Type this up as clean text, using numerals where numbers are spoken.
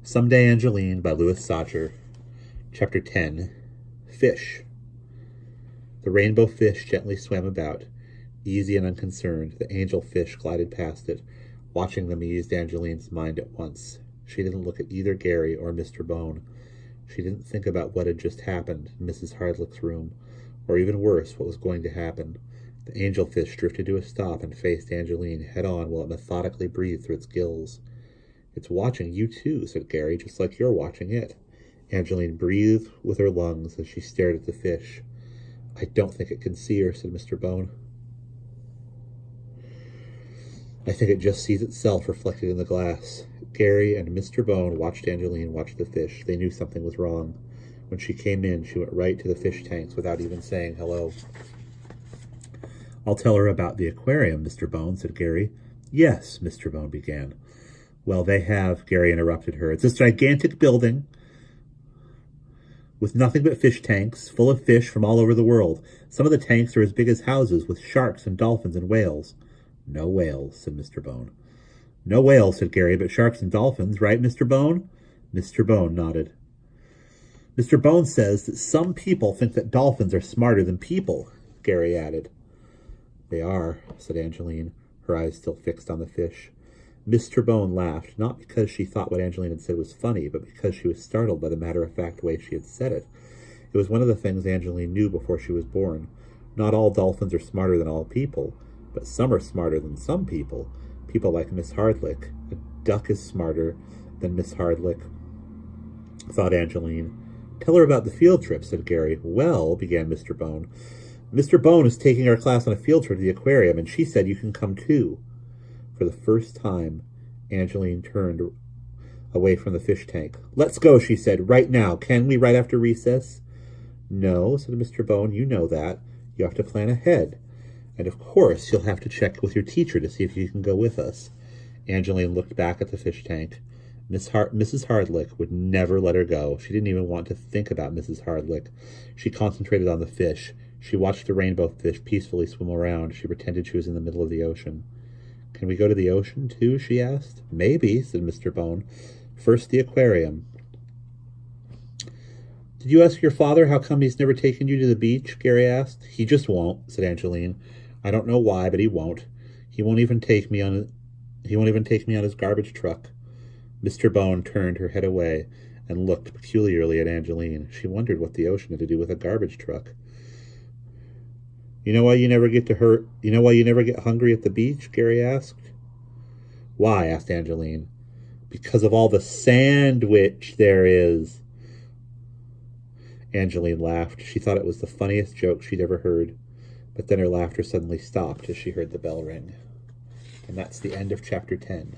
Someday Angeline by Sachar. Chapter 10. Fish. The rainbow fish gently swam about, easy and unconcerned. The angel fish glided past it. Watching them eased Angeline's mind at once. She didn't look at either Gary or Mr. Bone. She didn't think about what had just happened in Mrs. Hardlick's room, or even worse, what was going to happen. The angel fish drifted to a stop and faced Angeline head-on while it methodically breathed through its gills. "It's watching you too," said Gary, "just like you're watching it." Angeline breathed with her lungs as she stared at the fish. "I don't think it can see her," said Mr. Bone. "I think it just sees itself reflected in the glass." Gary and Mr. Bone watched Angeline watch the fish. They knew something was wrong. When she came in, she went right to the fish tanks without even saying hello. "I'll tell her about the aquarium, Mr. Bone," said Gary. "Yes," Mr. Bone began. "Well, they have," Gary interrupted her. "It's this gigantic building with nothing but fish tanks, full of fish from all over the world. Some of the tanks are as big as houses, with sharks and dolphins and whales." "No whales," said Mr. Bone. "No whales," said Gary, "but sharks and dolphins, right, Mr. Bone?" Mr. Bone nodded. "Mr. Bone says that some people think that dolphins are smarter than people," Gary added. "They are," said Angeline, her eyes still fixed on the fish. Mr. Bone laughed, not because she thought what Angeline had said was funny, but because she was startled by the matter-of-fact way she had said it. It was one of the things Angeline knew before she was born. Not all dolphins are smarter than all people, but some are smarter than some people. People like Miss Hardlick. A duck is smarter than Miss Hardlick, thought Angeline. "Tell her about the field trip," said Gary. "Well," began Mr. Bone. "Mr. Bone is taking our class on a field trip to the aquarium, and she said you can come too." For the first time, Angeline turned away from the fish tank. "Let's go," she said, "right now. Can we, right after recess?" "No," said Mr. Bone, "you know that. You have to plan ahead. And of course, you'll have to check with your teacher to see if you can go with us." Angeline looked back at the fish tank. Mrs. Hardlick would never let her go. She didn't even want to think about Mrs. Hardlick. She concentrated on the fish. She watched the rainbow fish peacefully swim around. She pretended she was in the middle of the ocean. "Can we go to the ocean, too?" she asked. "Maybe," said Mr. Bone. "First, the aquarium." "Did you ask your father how come he's never taken you to the beach?" Gary asked. "He just won't," said Angeline. "I don't know why, but he won't. He won't even take me on his garbage truck." Mr. Bone turned her head away and looked peculiarly at Angeline. She wondered what the ocean had to do with a garbage truck. You know why you never get hungry at the beach?" Gary asked. "Why?" asked Angeline. "Because of all the sandwich there is." Angeline laughed. She thought it was the funniest joke she'd ever heard. But then her laughter suddenly stopped as she heard the bell ring. And that's the end of chapter 10.